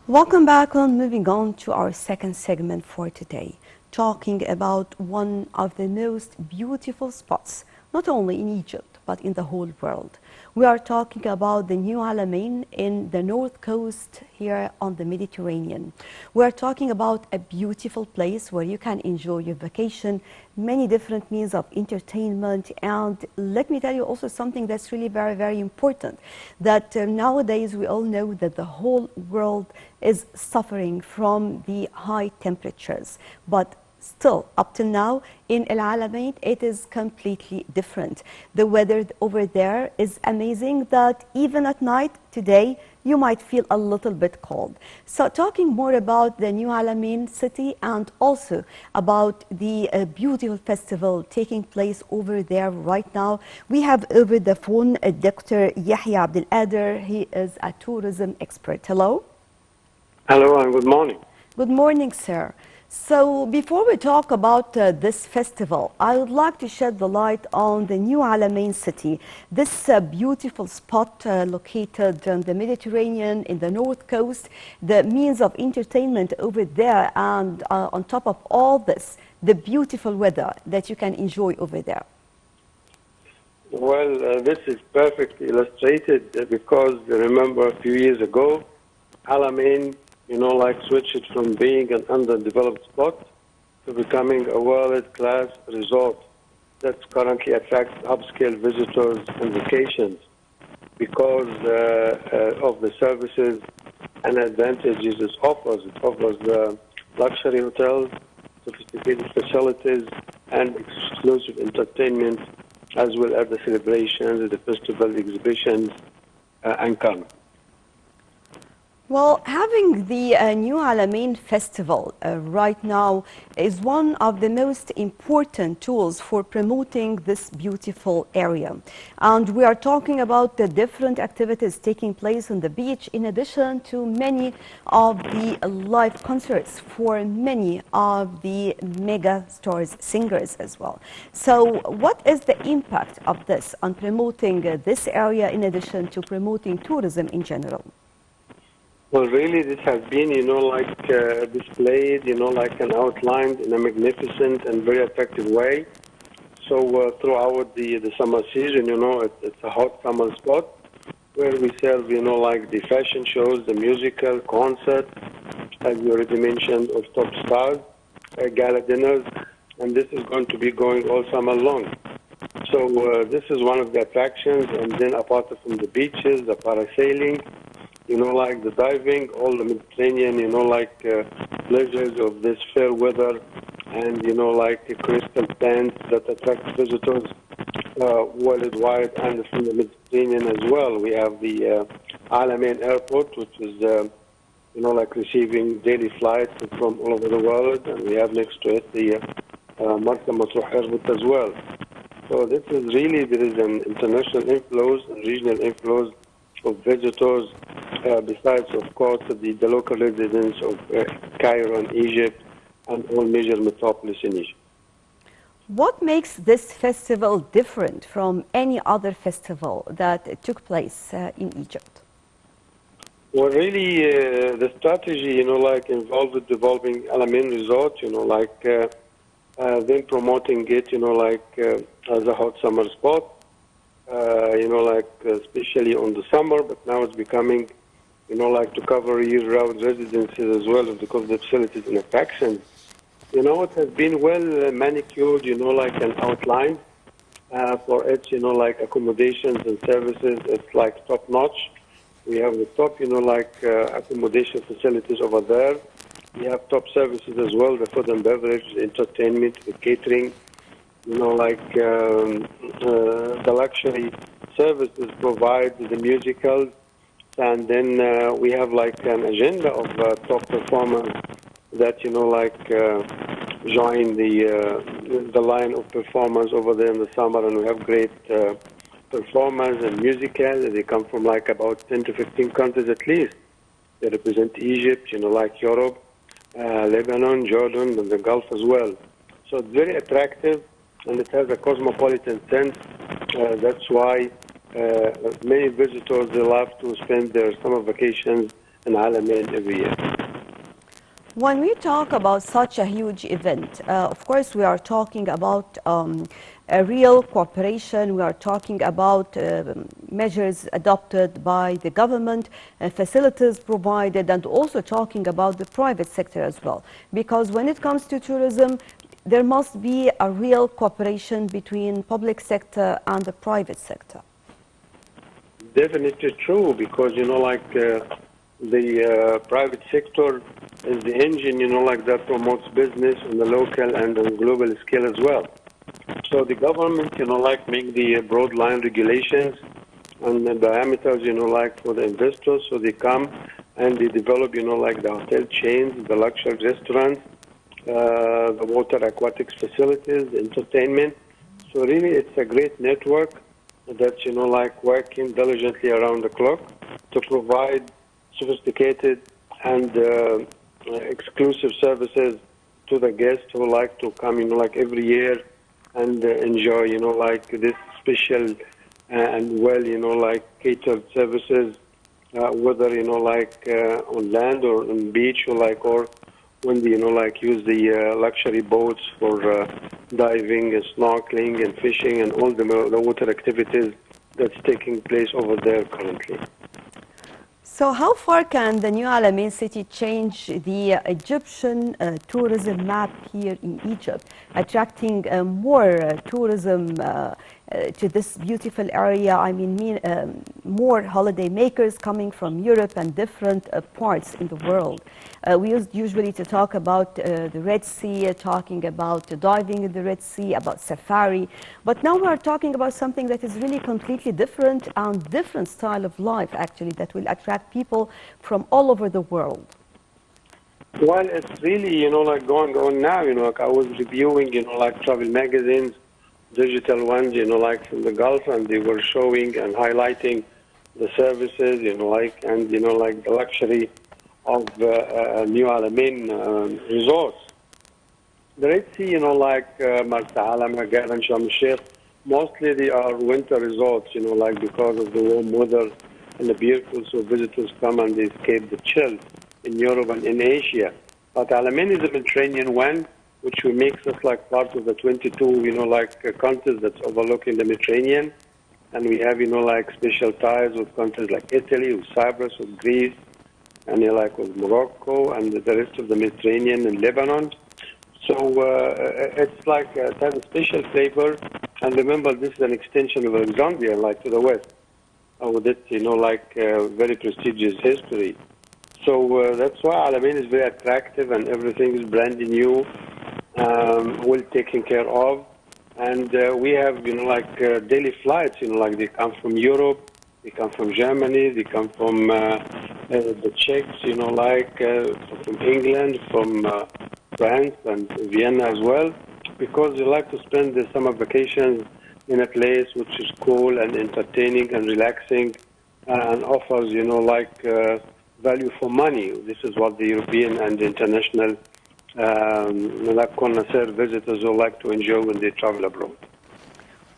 Welcome back on moving on to our second segment for today, talking about one of the most beautiful spots, not only in Egypt, but in the whole world. We are talking about the New Alamein in the north coast here on the Mediterranean. We are talking about a beautiful place where you can enjoy your vacation, many different means of entertainment, and let me tell you also something that's really very, very important, that nowadays we all know that the whole world is suffering from the high temperatures, but still, up till now, in El Alamein, it is completely different. The weather over there is amazing that even at night today, you might feel a little bit cold. So talking more about the New Alamein city and also about the beautiful festival taking place over there right now, we have over the phone Dr. Yehya Abdel. He is a tourism expert. Hello. Hello and good morning. Good morning, sir. So before we talk about this festival, I would like to shed the light on the New Alamein city, this beautiful spot located on the Mediterranean in the north coast, the means of entertainment over there, and on top of all this, the beautiful weather that you can enjoy over there. Well, this is perfectly illustrated because remember a few years ago, Alamein, switched from being an underdeveloped spot to becoming a world-class resort that currently attracts upscale visitors and vacations because of the services and advantages it offers. It offers luxury hotels, sophisticated facilities, and exclusive entertainment, as well as the celebrations, the festival exhibitions, and come. Well, having the New Alamein Festival right now is one of the most important tools for promoting this beautiful area. And we are talking about the different activities taking place on the beach, in addition to many of the live concerts for many of the mega stars, singers as well. So what is the impact of this on promoting this area, in addition to promoting tourism in general? Well, really, this has been, displayed, like an outlined in a magnificent and very effective way. So throughout the summer season, it's a hot summer spot where we serve, like the fashion shows, the musical, concert, as you already mentioned, of top stars, gala dinners, and this is going to be going all summer long. So this is one of the attractions, and then apart from the beaches, the parasailing, like the diving, all the Mediterranean, pleasures of this fair weather and, like the crystal sands that attract visitors worldwide and from the Mediterranean as well. We have the Alamein Airport, which is, receiving daily flights from all over the world, and we have next to it the Marsa Matruh Airport as well. So this is really, there is an international inflows and regional inflows of visitors, besides, of course, the local residents of Cairo and Egypt and all major metropolis in Egypt. What makes this festival different from any other festival that took place in Egypt? Well, really, the strategy, involved developing Alamein Resort, then promoting it, as a hot summer spot. Especially on the summer, but now it's becoming, to cover year-round residences as well because of the facilities and attractions. It has been well manicured, and outlined for its, accommodations and services. It's like top-notch. We have the top, accommodation facilities over there. We have top services as well, the food and beverage, the entertainment, the catering. The luxury services provide the musicals, and then we have like an agenda of top performers that join the line of performers over there in the summer, and we have great performers and musicals. They come from like about 10 to 15 countries at least. They represent Egypt, Europe, Lebanon, Jordan, and the Gulf as well. So it's very attractive. And it has a cosmopolitan sense. That's why many visitors, they love to spend their summer vacations in Alamein every year. When we talk about such a huge event, of course, we are talking about a real cooperation. We are talking about measures adopted by the government, facilities provided, and also talking about the private sector as well. Because when it comes to tourism, there must be a real cooperation between public sector and the private sector. Definitely true, because the private sector is the engine, that promotes business on the local and on global scale as well. So the government, make the broad line regulations and the diameters, for the investors. So they come and they develop, the hotel chains, the luxury restaurants, the water aquatics facilities, the entertainment. So really, it's a great network that's, working diligently around the clock to provide sophisticated and exclusive services to the guests who like to come, every year and enjoy, this special and well, catered services, whether, on land or on beach or when they, use the luxury boats for diving and snorkeling and fishing and all the water activities that's taking place over there currently. So how far can the new Alamein city change the Egyptian tourism map here in Egypt, attracting more tourism to this beautiful area? I mean, more holiday makers coming from Europe and different parts in the world. We used usually to talk about the Red Sea, talking about diving in the Red Sea, about safari. But now we are talking about something that is really completely different and different style of life, actually, that will attract people from all over the world. Well, it's really, going on now, I was reviewing, travel magazines, digital ones, from the Gulf, and they were showing and highlighting the services, and, the luxury of New Alamein resorts. The Red Sea, Marsa Alam, Kader, and Sharm el-Sheikh, mostly they are winter resorts, because of the warm weather and the beautiful, so visitors come and they escape the chill in Europe and in Asia. But Alamein is a Mediterranean one, which makes us part of the 22, countries that's overlooking the Mediterranean. And we have, special ties with countries like Italy, with Cyprus, with Greece, and with Morocco and the rest of the Mediterranean and Lebanon. So it's it has a special flavor. And remember, this is an extension of Alexandria, to the west, with its, very prestigious history. So that's why Alamein is very attractive and everything is brand new, well taken care of. And we have, daily flights, they come from Europe, they come from Germany, they come from the Czechs, from England, from France and Vienna as well, because they like to spend the summer vacations in a place which is cool and entertaining and relaxing and offers, value for money. This is what the European and the international connoisseur visitors will like to enjoy when they travel abroad.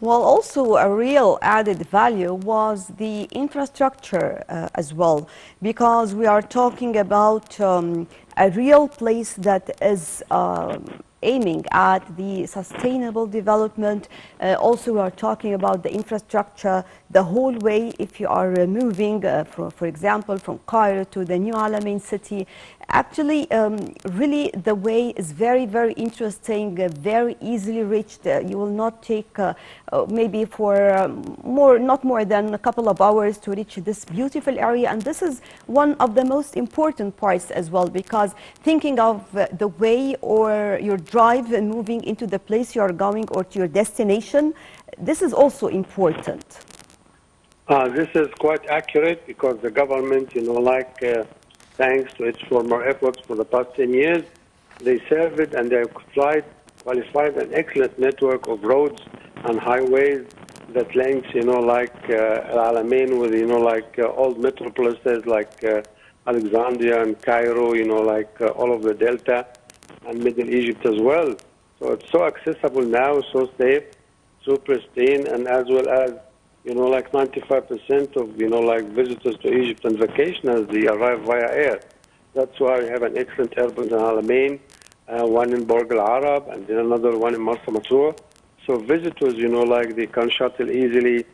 Well, also a real added value was the infrastructure as well, because we are talking about a real place that is aiming at the sustainable development. Also, we are talking about the infrastructure the whole way. If you are moving, for example, from Cairo to the new Alamein city, actually, really the way is very, very interesting, very easily reached. You will not take maybe for not more than a couple of hours to reach this beautiful area. And this is one of the most important parts as well, because thinking of the way or your drive and moving into the place you are going or to your destination, this is also important. This is quite accurate, because the government, thanks to its former efforts for the past 10 years, they serve it and they have qualified an excellent network of roads and highways that links, Alamein with, old metropolises like Alexandria and Cairo, all of the Delta and Middle Egypt as well. So it's so accessible now, so safe, so pristine, and as well as like 95% of, like visitors to Egypt and vacationers, they arrive via air. That's why we have an excellent airport in Al Alamein, one in Borg Al Arab, and then another one in Marsa Matruh. So visitors, like they can shuttle easily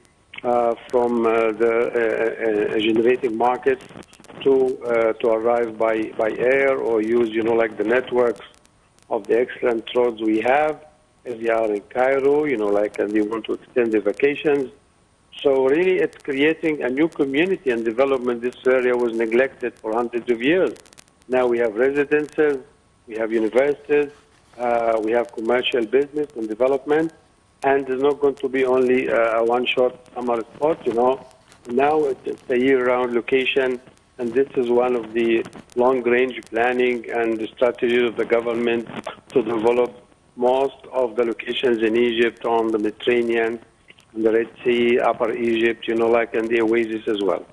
from the generating markets to arrive by air or use, like the networks of the excellent roads we have. If they are in Cairo, and they want to extend their vacations. So really it's creating a new community and development. This area was neglected for hundreds of years. Now we have residences, we have universities, we have commercial business and development, and there's not going to be only a one-shot summer spot, Now it's a year-round location, and this is one of the long-range planning and the strategies of the government to develop most of the locations in Egypt on the Mediterranean, and the Red Sea, Upper Egypt, and the oasis as well.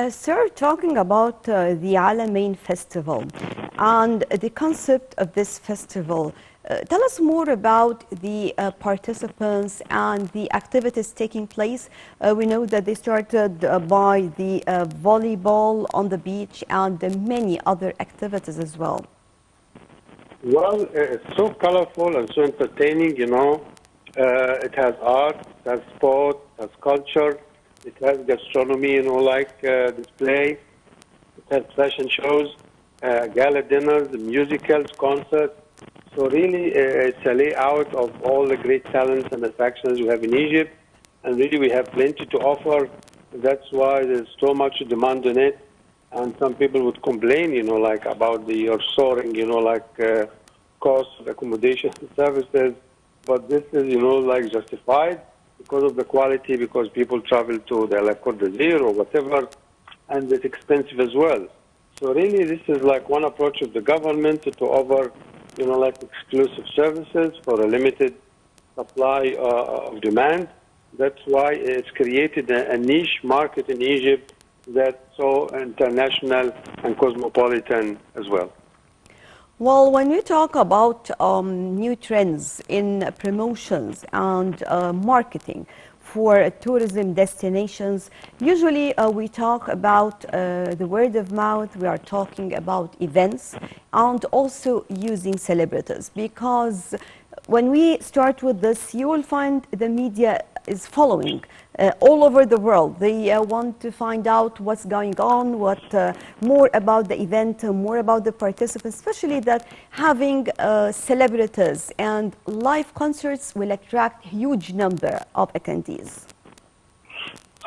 Sir, talking about the Alamein Festival and the concept of this festival, tell us more about the participants and the activities taking place. We know that they started by the volleyball on the beach and many other activities as well. Well, it's so colorful and so entertaining, It has art, it has sport, it has culture, it has gastronomy, display. It has fashion shows, gala dinners, musicals, concerts. So really, it's a layout of all the great talents and attractions we have in Egypt. And really, we have plenty to offer. That's why there's so much demand on it. And some people would complain, about the soaring, cost of accommodation and services. But this is, justified because of the quality, because people travel to the Côte d'Azur or whatever, and it's expensive as well. So really, this is like one approach of the government to offer, exclusive services for a limited supply of demand. That's why it's created a niche market in Egypt that's so international and cosmopolitan as well. Well, when we talk about new trends in promotions and marketing for tourism destinations, usually we talk about the word of mouth, we are talking about events and also using celebrities, because when we start with this, you will find the media is following all over the world. They want to find out what's going on, more about the event, more about the participants, especially that having celebrities and live concerts will attract huge number of attendees.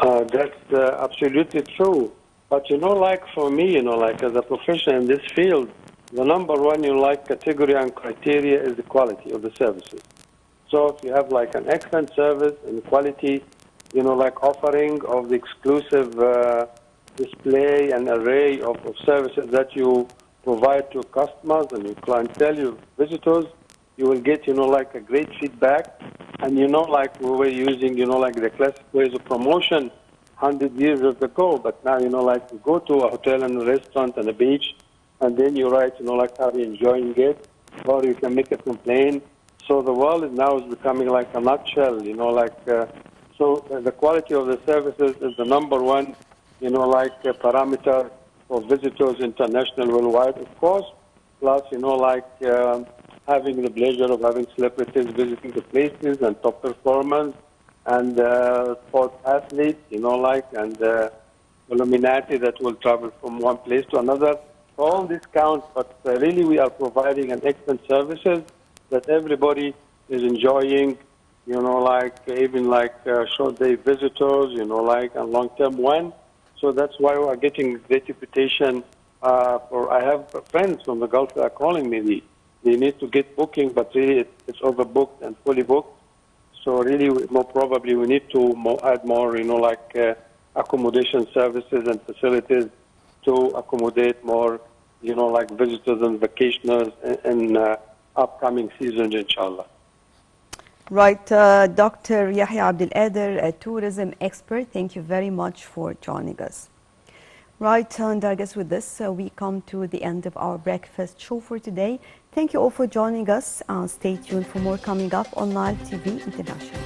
That's absolutely true. But for me, as a professional in this field, the number one, category and criteria is the quality of the services. So if you have an excellent service and quality, offering of the exclusive display and array of services that you provide to customers and your clientele, your visitors, you will get, a great feedback. And, we were using, the classic ways of promotion 100 years ago. But now, you go to a hotel and a restaurant and a beach, and then you write, how you're enjoying it, or you can make a complaint. So the world now is becoming like a nutshell, so the quality of the services is the number one, parameter for visitors international worldwide, of course. Plus, having the pleasure of having celebrities visiting the places and top performers and sports athletes, and Illuminati that will travel from one place to another. All this counts, but really we are providing an excellent services that everybody is enjoying, even short day visitors, and long-term one. So that's why we are getting great reputation. I have friends from the Gulf that are calling me. They need to get booking, but really it's overbooked and fully booked. So really, more probably, we need to add more, accommodation services and facilities to accommodate more, visitors and vacationers in upcoming seasons, inshallah. Right, Dr. Yehya Abdel, a tourism expert, thank you very much for joining us. Right, and I guess with this, we come to the end of our breakfast show for today. Thank you all for joining us. Stay tuned for more coming up on Live TV International.